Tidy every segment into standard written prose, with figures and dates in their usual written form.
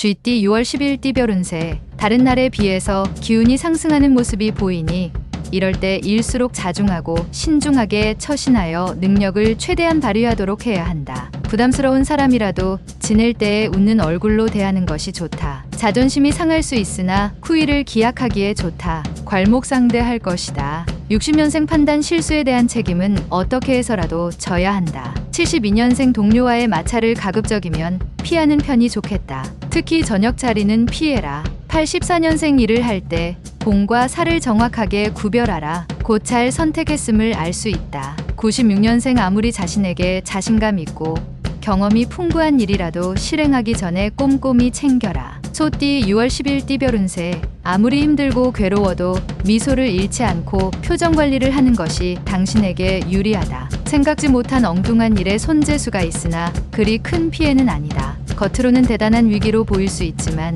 쥐띠 6월 10일 띠별 운세. 다른 날에 비해서 기운이 상승하는 모습이 보이니 이럴 때 일수록 자중하고 신중하게 처신하여 능력을 최대한 발휘하도록 해야 한다. 부담스러운 사람이라도 지낼 때에 웃는 얼굴로 대하는 것이 좋다. 자존심이 상할 수 있으나 후일을 기약하기에 좋다. 괄목상대할 것이다. 60년생 판단 실수에 대한 책임은 어떻게 해서라도 져야 한다. 72년생 동료와의 마찰을 가급적이면 피하는 편이 좋겠다. 특히 저녁 자리는 피해라. 84년생 일을 할 때 공과 사를 정확하게 구별하라. 곧 잘 선택했음을 알 수 있다. 96년생 아무리 자신에게 자신감 있고 경험이 풍부한 일이라도 실행하기 전에 꼼꼼히 챙겨라. 소띠 6월 10일 띠별 운세. 아무리 힘들고 괴로워도 미소를 잃지 않고 표정 관리를 하는 것이 당신에게 유리하다. 생각지 못한 엉뚱한 일에 손재수가 있으나 그리 큰 피해는 아니다. 겉으로는 대단한 위기로 보일 수 있지만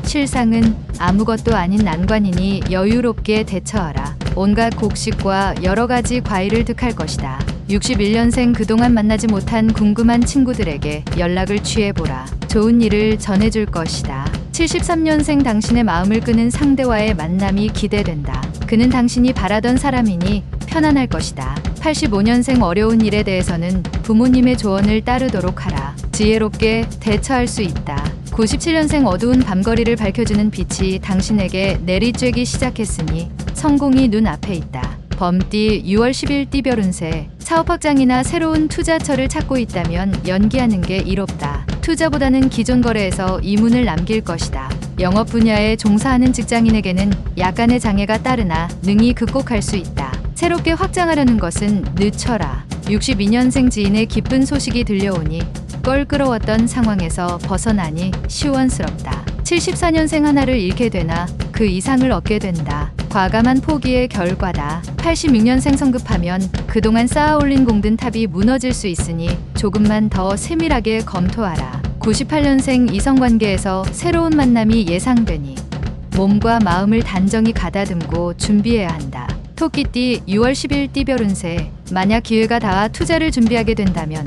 실상은 아무것도 아닌 난관이니 여유롭게 대처하라. 온갖 곡식과 여러 가지 과일을 득할 것이다. 61년생 그동안 만나지 못한 궁금한 친구들에게 연락을 취해보라. 좋은 일을 전해줄 것이다. 73년생 당신의 마음을 끄는 상대와의 만남이 기대된다. 그는 당신이 바라던 사람이니 편안할 것이다. 85년생 어려운 일에 대해서는 부모님의 조언을 따르도록 하라. 지혜롭게 대처할 수 있다. 97년생 어두운 밤거리를 밝혀주는 빛이 당신에게 내리쬐기 시작했으니 성공이 눈앞에 있다. 범띠 6월 10일 띠별 운세. 사업확장이나 새로운 투자처를 찾고 있다면 연기하는 게 이롭다. 투자보다는 기존 거래에서 이문을 남길 것이다. 영업 분야에 종사하는 직장인에게는 약간의 장애가 따르나 능히 극복할 수 있다. 새롭게 확장하려는 것은 늦춰라. 62년생 지인의 기쁜 소식이 들려오니 껄끄러웠던 상황에서 벗어나니 시원스럽다. 74년생 하나를 잃게 되나 그 이상을 얻게 된다. 과감한 포기의 결과다. 86년생 성급하면 그동안 쌓아올린 공든 탑이 무너질 수 있으니 조금만 더 세밀하게 검토하라. 98년생 이성관계에서 새로운 만남이 예상되니 몸과 마음을 단정히 가다듬고 준비해야 한다. 토끼띠 6월 10일 띠별 운세. 만약 기회가 닿아 투자를 준비하게 된다면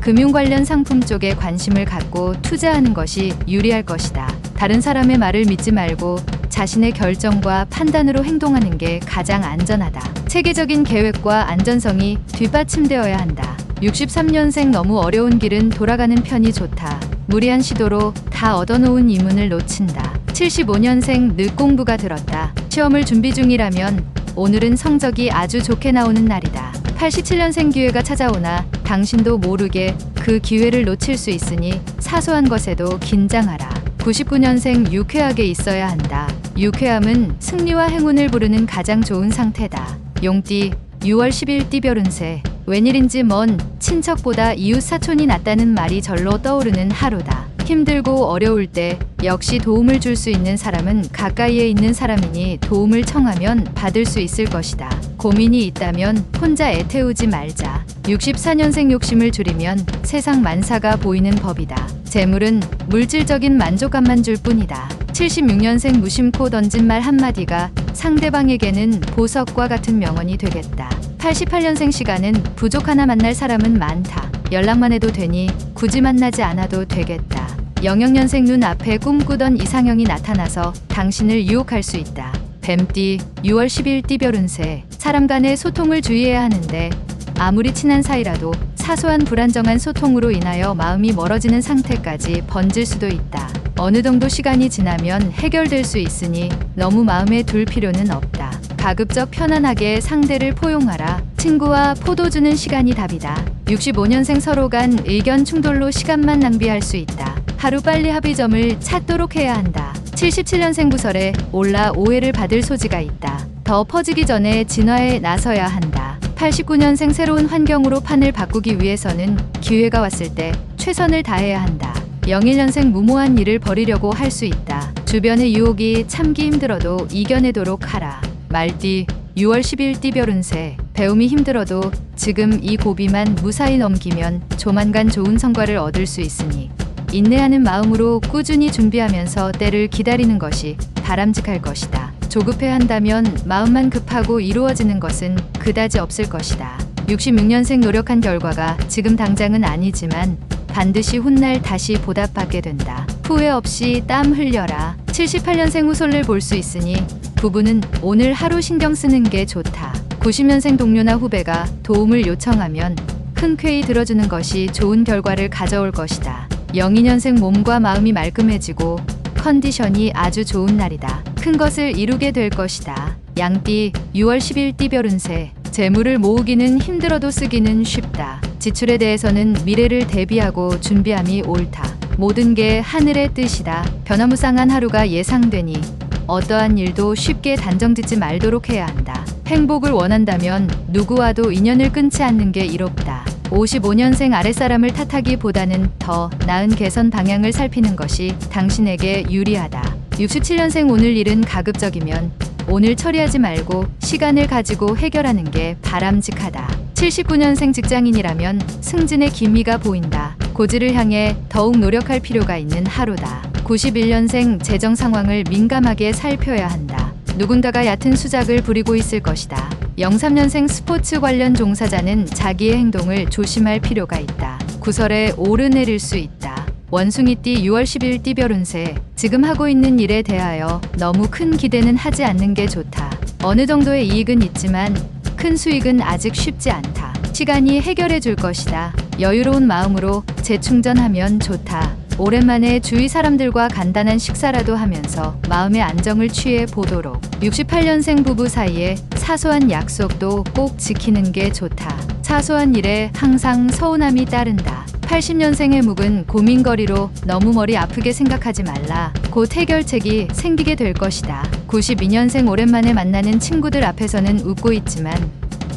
금융 관련 상품 쪽에 관심을 갖고 투자하는 것이 유리할 것이다. 다른 사람의 말을 믿지 말고 자신의 결정과 판단으로 행동하는 게 가장 안전하다. 체계적인 계획과 안전성이 뒷받침되어야 한다. 63년생 너무 어려운 길은 돌아가는 편이 좋다. 무리한 시도로 다 얻어놓은 이문을 놓친다. 75년생 늦공부가 들었다. 시험을 준비 중이라면 오늘은 성적이 아주 좋게 나오는 날이다. 87년생 기회가 찾아오나 당신도 모르게 그 기회를 놓칠 수 있으니 사소한 것에도 긴장하라. 99년생 유쾌하게 있어야 한다. 유쾌함은 승리와 행운을 부르는 가장 좋은 상태다. 용띠 6월 10일 띠별 운세. 웬일인지 먼 친척보다 이웃 사촌이 낫다는 말이 절로 떠오르는 하루다. 힘들고 어려울 때 역시 도움을 줄 수 있는 사람은 가까이에 있는 사람이니 도움을 청하면 받을 수 있을 것이다. 고민이 있다면 혼자 애태우지 말자. 64년생 욕심을 줄이면 세상 만사가 보이는 법이다. 재물은 물질적인 만족감만 줄 뿐이다. 76년생 무심코 던진 말 한마디가 상대방에게는 보석과 같은 명언이 되겠다. 88년생 시간은 부족하나 만날 사람은 많다. 연락만 해도 되니 굳이 만나지 않아도 되겠다. 영영년생 눈앞에 꿈꾸던 이상형이 나타나서 당신을 유혹할 수 있다. 뱀띠 6월 10일 띠별 운세. 사람 간의 소통을 주의해야 하는데 아무리 친한 사이라도 사소한 불안정한 소통으로 인하여 마음이 멀어지는 상태까지 번질 수도 있다. 어느 정도 시간이 지나면 해결될 수 있으니 너무 마음에 둘 필요는 없다. 가급적 편안하게 상대를 포용하라. 친구와 포도 주는 시간이 답이다. 65년생 서로 간 의견 충돌로 시간만 낭비할 수 있다. 하루빨리 합의점을 찾도록 해야 한다. 77년생 구설에 올라 오해를 받을 소지가 있다. 더 퍼지기 전에 진화에 나서야 한다. 89년생 새로운 환경으로 판을 바꾸기 위해서는 기회가 왔을 때 최선을 다해야 한다. 01년생 무모한 일을 벌이려고 할 수 있다. 주변의 유혹이 참기 힘들어도 이겨내도록 하라. 말띠 6월 10일 띠별 운세. 배움이 힘들어도 지금 이 고비만 무사히 넘기면 조만간 좋은 성과를 얻을 수 있으니 인내하는 마음으로 꾸준히 준비하면서 때를 기다리는 것이 바람직할 것이다. 조급해 한다면 마음만 급하고 이루어지는 것은 그다지 없을 것이다. 66년생 노력한 결과가 지금 당장은 아니지만 반드시 훗날 다시 보답받게 된다. 후회 없이 땀 흘려라. 78년생 후손을 볼 수 있으니 부부는 오늘 하루 신경 쓰는 게 좋다. 90년생 동료나 후배가 도움을 요청하면 흔쾌히 들어주는 것이 좋은 결과를 가져올 것이다. 02년생 몸과 마음이 말끔해지고 컨디션이 아주 좋은 날이다. 큰 것을 이루게 될 것이다. 양띠 6월 10일 띠별 운세. 재물을 모으기는 힘들어도 쓰기는 쉽다. 지출에 대해서는 미래를 대비하고 준비함이 옳다. 모든 게 하늘의 뜻이다. 변화무쌍한 하루가 예상되니 어떠한 일도 쉽게 단정짓지 말도록 해야 한다. 행복을 원한다면 누구와도 인연을 끊지 않는 게 이롭다. 55년생 아랫사람을 탓하기보다는 더 나은 개선 방향을 살피는 것이 당신에게 유리하다. 67년생 오늘 일은 가급적이면 오늘 처리하지 말고 시간을 가지고 해결하는 게 바람직하다. 79년생 직장인이라면 승진의 기미가 보인다. 고지를 향해 더욱 노력할 필요가 있는 하루다. 91년생 재정 상황을 민감하게 살펴야 한다. 누군가가 얕은 수작을 부리고 있을 것이다. 03년생 스포츠 관련 종사자는 자기의 행동을 조심할 필요가 있다. 구설에 오르내릴 수 있다. 원숭이띠 6월 10일 띠별 운세. 지금 하고 있는 일에 대하여 너무 큰 기대는 하지 않는 게 좋다. 어느 정도의 이익은 있지만 큰 수익은 아직 쉽지 않다. 시간이 해결해 줄 것이다. 여유로운 마음으로 재충전하면 좋다. 오랜만에 주위 사람들과 간단한 식사라도 하면서 마음의 안정을 취해 보도록. 68년생 부부 사이에 사소한 약속도 꼭 지키는 게 좋다. 사소한 일에 항상 서운함이 따른다. 80년생의 묵은 고민거리로 너무 머리 아프게 생각하지 말라. 곧 해결책이 생기게 될 것이다. 92년생 오랜만에 만나는 친구들 앞에서는 웃고 있지만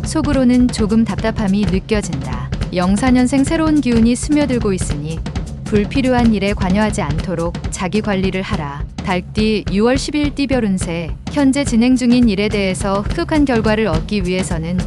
속으로는 조금 답답함이 느껴진다. 04년생 새로운 기운이 스며들고 있으니 불필요한 일에 관여하지 않도록 자기 관리를 하라. 달띠 6월 10일 띠별 운세. 현재 진행 중인 일에 대해서 흡족한 결과를 얻기 위해서는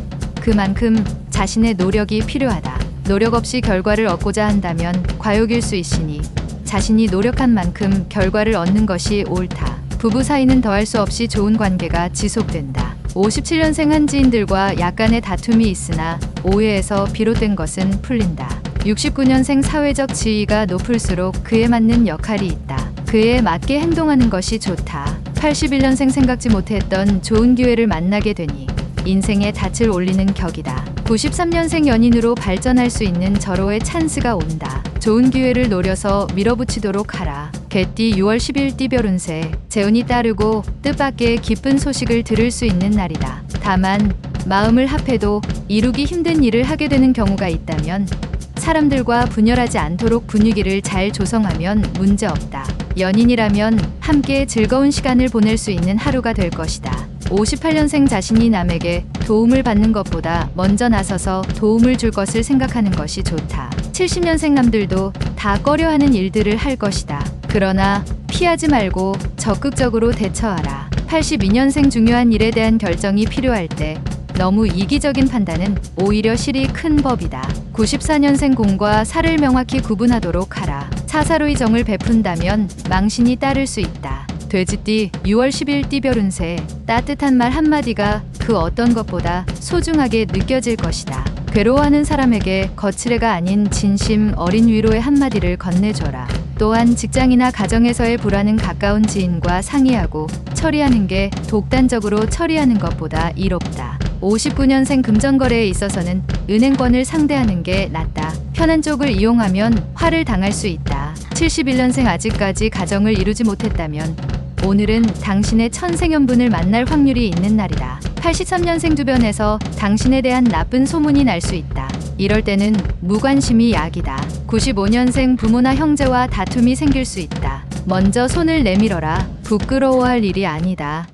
그만큼 자신의 노력이 필요하다. 노력 없이 결과를 얻고자 한다면 과욕일 수 있으니 자신이 노력한 만큼 결과를 얻는 것이 옳다. 부부 사이는 더할 수 없이 좋은 관계가 지속된다. 57년생 한지인들과 약간의 다툼이 있으나 오해에서 비롯된 것은 풀린다. 69년생 사회적 지위가 높을수록 그에 맞는 역할이 있다. 그에 맞게 행동하는 것이 좋다. 81년생 생각지 못했던 좋은 기회를 만나게 되니 인생에 닻을 올리는 격이다. 93년생 연인으로 발전할 수 있는 절호의 찬스가 온다. 좋은 기회를 노려서 밀어붙이도록 하라. 개띠 6월 10일 띠별 운세. 재운이 따르고 뜻밖의 기쁜 소식을 들을 수 있는 날이다. 다만 마음을 합해도 이루기 힘든 일을 하게 되는 경우가 있다면 사람들과 분열하지 않도록 분위기를 잘 조성하면 문제없다. 연인이라면 함께 즐거운 시간을 보낼 수 있는 하루가 될 것이다. 58년생 자신이 남에게 도움을 받는 것보다 먼저 나서서 도움을 줄 것을 생각하는 것이 좋다. 70년생 남들도 다 꺼려하는 일들을 할 것이다. 그러나 피하지 말고 적극적으로 대처하라. 82년생 중요한 일에 대한 결정이 필요할 때 너무 이기적인 판단은 오히려 실이 큰 법이다. 94년생 공과 사를 명확히 구분하도록 하라. 사사로이 정을 베푼다면 망신이 따를 수 있다. 돼지띠 6월 10일 띠별 운세. 따뜻한 말 한마디가 그 어떤 것보다 소중하게 느껴질 것이다. 괴로워하는 사람에게 거칠애가 아닌 진심 어린 위로의 한마디를 건네줘라. 또한 직장이나 가정에서의 불화는 가까운 지인과 상의하고 처리하는 게 독단적으로 처리하는 것보다 이롭다. 59년생 금전거래에 있어서는 은행권을 상대하는 게 낫다. 편한 쪽을 이용하면 화를 당할 수 있다. 71년생 아직까지 가정을 이루지 못했다면 오늘은 당신의 천생연분을 만날 확률이 있는 날이다. 83년생 주변에서 당신에 대한 나쁜 소문이 날 수 있다. 이럴 때는 무관심이 약이다. 95년생 부모나 형제와 다툼이 생길 수 있다. 먼저 손을 내밀어라. 부끄러워할 일이 아니다.